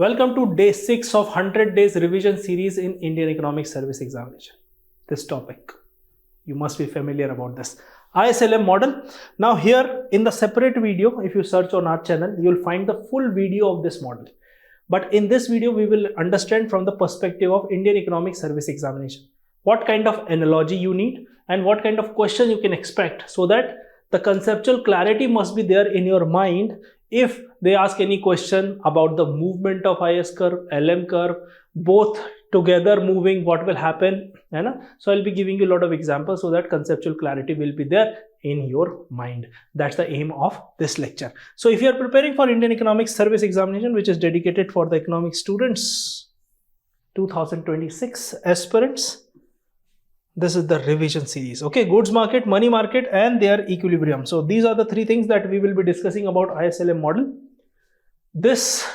Welcome to day 6 of 100 days revision series in Indian Economic Service Examination. This topic, you must be familiar about this. ISLM model. Now here in the separate video, if you search on our channel, you will find the full video of this model. But in this video, we will understand from the perspective of Indian Economic Service Examination. What kind of analogy you need and what kind of question you can expect, so that the conceptual clarity must be there in your mind. If they ask any question about the movement of IS curve, LM curve, both together moving, what will happen? So I'll be giving you a lot of examples so that conceptual clarity will be there in your mind. That's the aim of this lecture. So if you are preparing for Indian Economic Service Examination, which is dedicated for the economic students, 2026 aspirants, this is the revision series. Okay, goods market, money market, and their equilibrium. So these are the three things that we will be discussing about ISLM model. This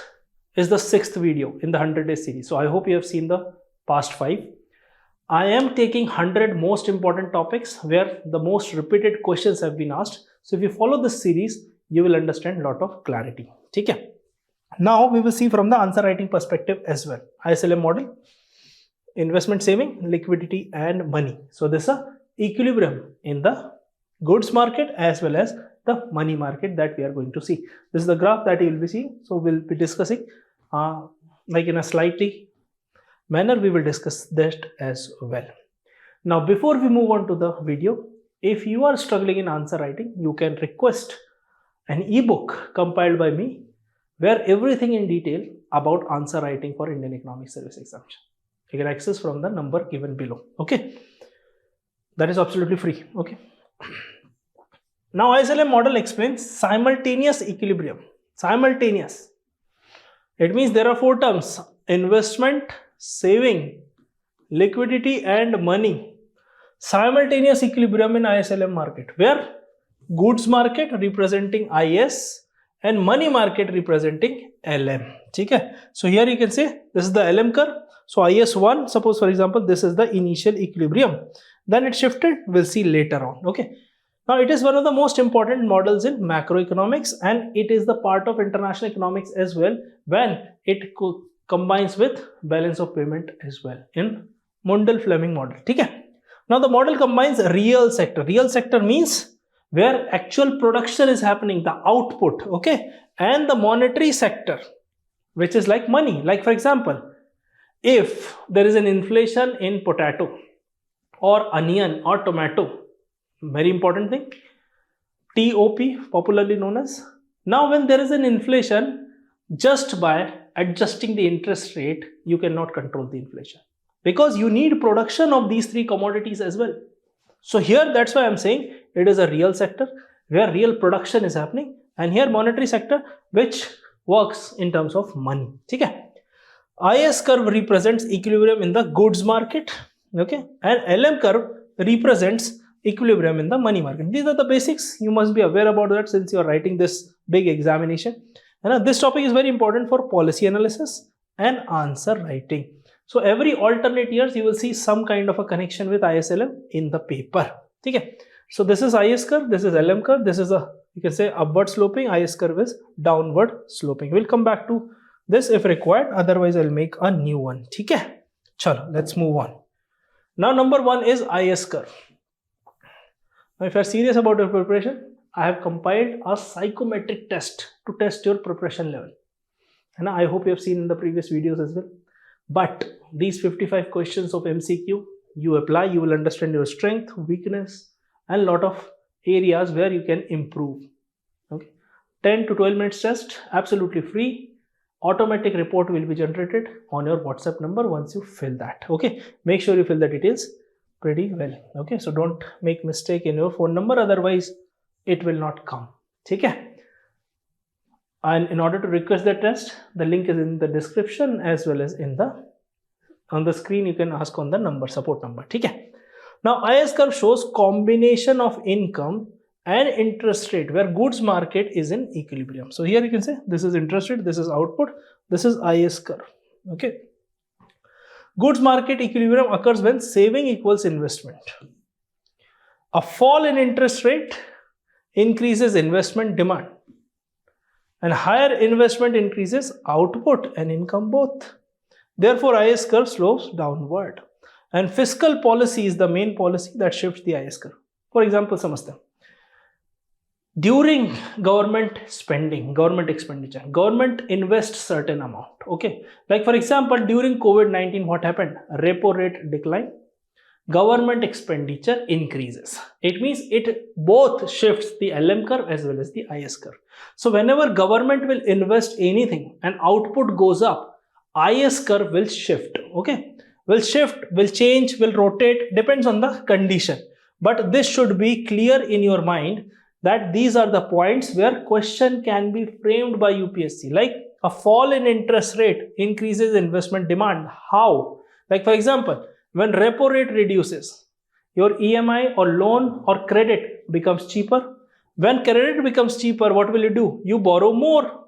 is the 6th video in the 100-day series. So I hope you have seen the past 5. I am taking 100 most important topics where the most repeated questions have been asked. So if you follow this series, you will understand a lot of clarity. Okay. Now we will see from the answer writing perspective as well. ISLM model. Investment, saving, liquidity and money. So this is a equilibrium in the goods market as well as the money market that we are going to see. This is the graph that you will be seeing. So we'll be discussing like in a slightly manner, we will discuss that as well. Now before we move on to the video, if you are struggling in answer writing, you can request an ebook compiled by me where everything in detail about answer writing for Indian Economic Service Examination. You can access from the number given below. Okay, that is absolutely free. Okay. Now ISLM model explains simultaneous equilibrium. Simultaneous. It means there are 4 terms: investment, saving, liquidity and money. Simultaneous equilibrium in ISLM market, where goods market representing IS and money market representing LM. Okay. So here you can say this is the LM curve. So IS1, suppose for example, this is the initial equilibrium. Then it shifted, we'll see later on. Okay. Now it is one of the most important models in macroeconomics, and it is the part of international economics as well when it combines with balance of payment as well in Mundell-Fleming model. Okay. Now the model combines real sector. Real sector means where actual production is happening, the output, okay, and the monetary sector, which is like money. Like for example, if there is an inflation in potato or onion or tomato, very important thing, TOP, popularly known as. Now when there is an inflation, just by adjusting the interest rate, you cannot control the inflation, because you need production of these 3 commodities as well. So here, that's why I'm saying it is a real sector where real production is happening, and here monetary sector which works in terms of money. Okay. IS curve represents equilibrium in the goods market, okay, and LM curve represents equilibrium in the money market. These are the basics. You must be aware about that since you are writing this big examination. And this topic is very important for policy analysis and answer writing. So every alternate years you will see some kind of a connection with ISLM in the paper. Okay. So this is IS curve, this is LM curve, this is a, you can say, upward sloping, IS curve is downward sloping. We'll come back to this if required, otherwise I'll make a new one. Okay. Chalo, let's move on. Now number 1 is IS curve. Now if you are serious about your preparation, I have compiled a psychometric test to test your preparation level. And I hope you have seen in the previous videos as well. But these 55 questions of MCQ, you apply, you will understand your strength, weakness, and a lot of areas where you can improve. Okay. 10 to 12 minutes test, absolutely free. Automatic report will be generated on your WhatsApp number once you fill that. Okay. Make sure you fill the details pretty well. Okay. So don't make mistake in your phone number, otherwise it will not come. Okay. And in order to request the test, the link is in the description as well as in the on the screen. You can ask on the number, support number. Okay. Now IS curve shows combination of income and interest rate where goods market is in equilibrium. So here you can say this is interest rate, this is output, this is IS curve. Okay. Goods market equilibrium occurs when saving equals investment. A fall in interest rate increases investment demand, and higher investment increases output and income both. Therefore, IS curve slopes downward. And fiscal policy is the main policy that shifts the IS curve. For example, समझते हैं. During government spending, government expenditure, government invests certain amount. Okay, like for example, during COVID-19, what happened? Repo rate decline, government expenditure increases. It means it both shifts the LM curve as well as the IS curve. So whenever government will invest anything and output goes up, IS curve will shift. Okay, will shift, will change, will rotate, depends on the condition. But this should be clear in your mind that these are the points where question can be framed by UPSC. Like a fall in interest rate increases investment demand. How? Like for example, when repo rate reduces, your EMI or loan or credit becomes cheaper. When credit becomes cheaper, what will you do? You borrow more.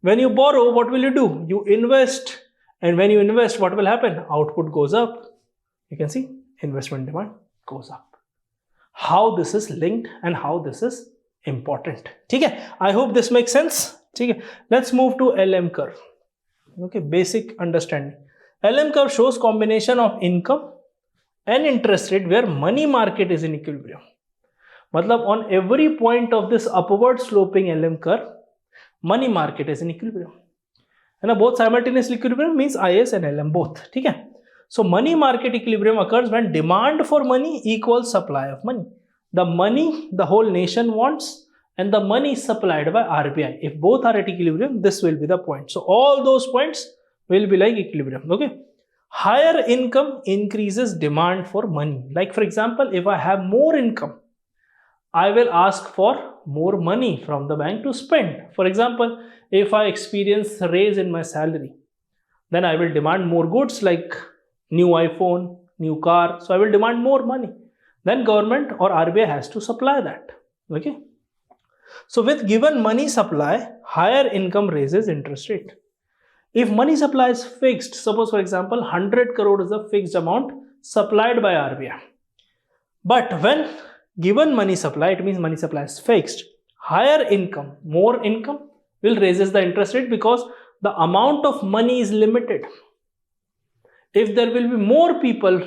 When you borrow, what will you do? You invest. And when you invest, what will happen? Output goes up. You can see investment demand goes up. How this is linked and how this is important. Okay, I hope this makes sense. Okay, let's move to LM curve. Okay, basic understanding. LM curve shows combination of income and interest rate where money market is in equilibrium. Matlab on every point of this upward sloping LM curve, money market is in equilibrium. And both simultaneous equilibrium means IS and LM both. Okay. So money market equilibrium occurs when demand for money equals supply of money. The money the whole nation wants and the money supplied by RBI. If both are at equilibrium, this will be the point. So all those points will be like equilibrium. Okay. Higher income increases demand for money. Like for example, if I have more income, I will ask for more money from the bank to spend. For example, if I experience a raise in my salary, then I will demand more goods like new iPhone, new car. So I will demand more money. Then government or RBI has to supply that. Okay. So with given money supply, higher income raises interest rate. If money supply is fixed, suppose for example 100 crore is a fixed amount supplied by RBI. But when given money supply, it means money supply is fixed. Higher income, more income will raises the interest rate because the amount of money is limited. If there will be more people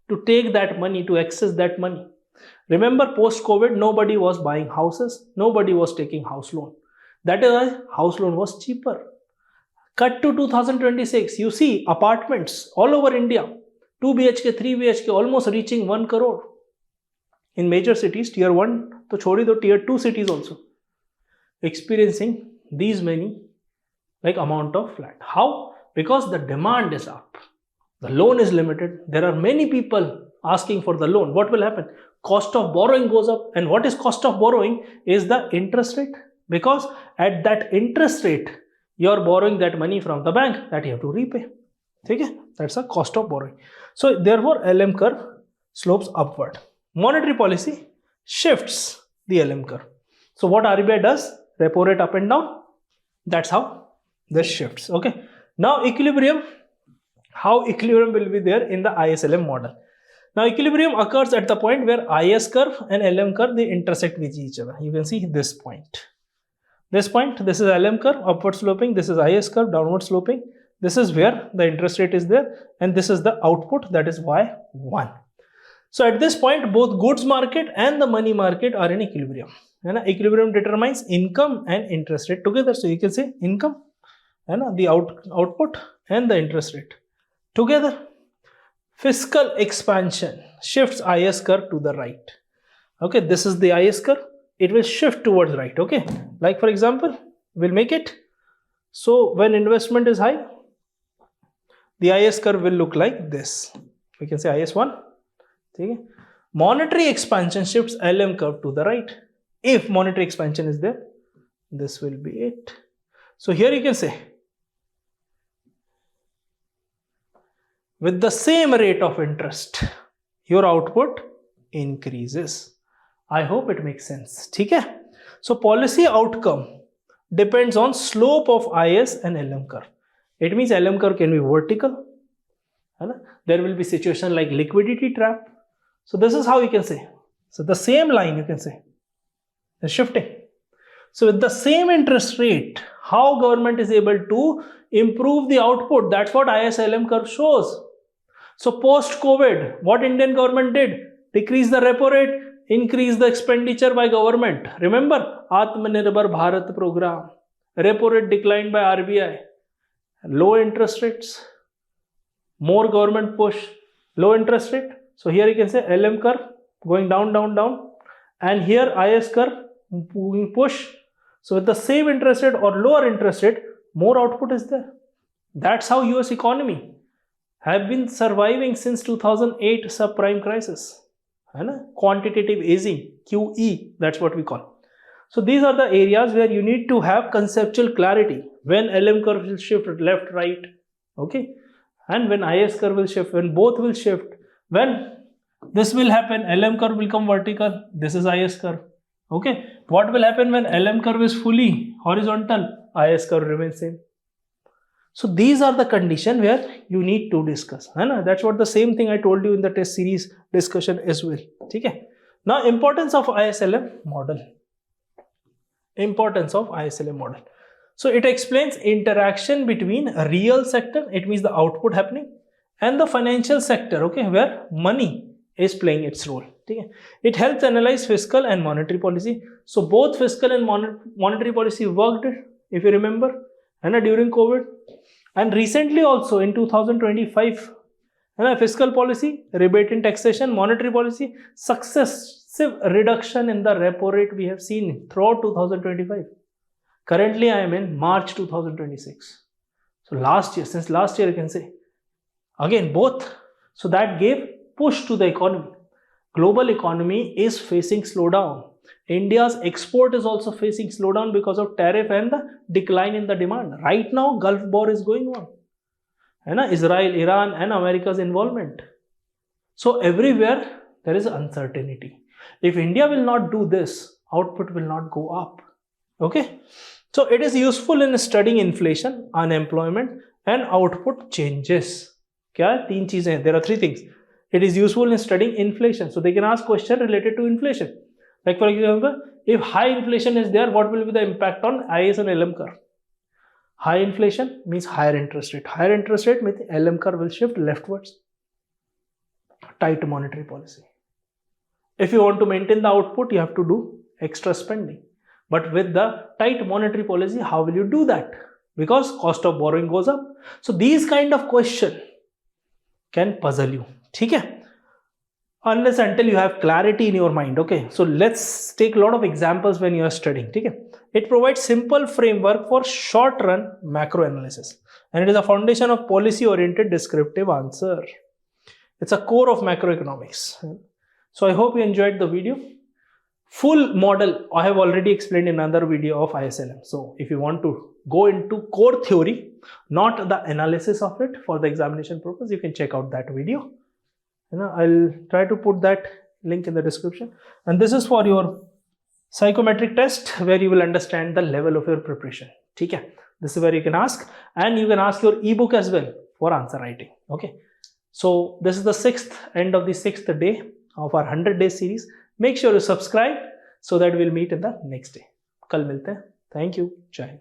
to take that money, to access that money. Remember post-COVID, nobody was buying houses, nobody was taking house loan. That is why house loan was cheaper. Cut to 2026, you see apartments all over India, 2 BHK, 3 BHK almost reaching 1 crore. In major cities, tier 1, to chhodi do tier 2 cities also experiencing these many like amount of flat. How? Because the demand is up. The loan is limited. There are many people asking for the loan. What will happen? Cost of borrowing goes up. And what is cost of borrowing? Is the interest rate. Because at that interest rate, you are borrowing that money from the bank that you have to repay. Okay? That's a cost of borrowing. So therefore, LM curve slopes upward. Monetary policy shifts the LM curve. So what RBI does? Repo rate up and down. That's how this shifts. Okay. Now equilibrium. How equilibrium will be there in the ISLM model. Now equilibrium occurs at the point where IS curve and LM curve they intersect with each other. You can see this point. This point, this is LM curve, upward sloping. This is IS curve, downward sloping. This is where the interest rate is there. And this is the output, that is Y1. So at this point, both goods market and the money market are in equilibrium. And equilibrium determines income and interest rate together. So you can say income and the output and the interest rate together. Fiscal expansion shifts IS curve to the right. Okay, this is the IS curve. It will shift towards right. Okay, like for example, we'll make it. So when investment is high, the IS curve will look like this. We can say IS1. Okay. Monetary expansion shifts LM curve to the right. If monetary expansion is there, this will be it. So here you can say, with the same rate of interest, your output increases. I hope it makes sense. Okay? So policy outcome depends on slope of IS and LM curve. It means LM curve can be vertical. There will be situation like liquidity trap. So this is how you can say. So the same line you can say is shifting. So with the same interest rate, how government is able to improve the output? That's what ISLM curve shows. So post-COVID, what Indian government did? Decrease the repo rate, increase the expenditure by government. Remember, Atmanirbhar Bharat program. Repo rate declined by RBI. Low interest rates, more government push, low interest rate. So here you can say LM curve going down, down, down. And here IS curve moving push. So with the same interest rate or lower interest rate, more output is there. That's how US economy have been surviving since 2008 subprime crisis. Quantitative easing, QE, that's what we call. So these are the areas where you need to have conceptual clarity. When LM curve will shift left, right, okay, and when IS curve will shift, when both will shift, when this will happen, LM curve will come vertical, this is IS curve, okay. What will happen when LM curve is fully horizontal? IS curve remains same. So these are the conditions where you need to discuss. That's what the same thing I told you in the test series discussion as well. Okay. Now importance of ISLM model. Importance of ISLM model. So it explains interaction between a real sector, it means the output happening, and the financial sector, okay, where money is playing its role. Okay. It helps analyze fiscal and monetary policy. So both fiscal and monetary policy worked, if you remember, during COVID. And recently also in 2025, fiscal policy, rebate in taxation, monetary policy, successive reduction in the repo rate we have seen throughout 2025. Currently, I am in March 2026. So last year, since last year you can say, again both. So that gave push to the economy. Global economy is facing slowdown. India's export is also facing slowdown because of tariff and the decline in the demand. Right now, Gulf War is going on. Israel, Iran and America's involvement. So everywhere there is uncertainty. If India will not do this, output will not go up. Okay. So it is useful in studying inflation, unemployment and output changes. There are three things. It is useful in studying inflation. So they can ask questions related to inflation. Like for example, if high inflation is there, what will be the impact on IS and LM curve? High inflation means higher interest rate. Higher interest rate means LM curve will shift leftwards. Tight monetary policy. If you want to maintain the output, you have to do extra spending. But with the tight monetary policy, how will you do that? Because cost of borrowing goes up. So these kind of questions can puzzle you. Okay? Unless until you have clarity in your mind. Okay, so let's take a lot of examples when you are studying. Okay, it provides simple framework for short run macro analysis, and it is a foundation of policy oriented descriptive answer. It's a core of macroeconomics. So I hope you enjoyed the video. Full model I have already explained in another video of ISLM. So if you want to go into core theory, not the analysis of it for the examination purpose, you can check out that video. I'll try to put that link in the description. And this is for your psychometric test where you will understand the level of your preparation. Okay? This is where you can ask, and you can ask your ebook as well for answer writing. Okay. So this is the end of the 6th day of our 100-day series. Make sure you subscribe so that we'll meet in the next day. Kal milte hain. Thank you. Jai Hind.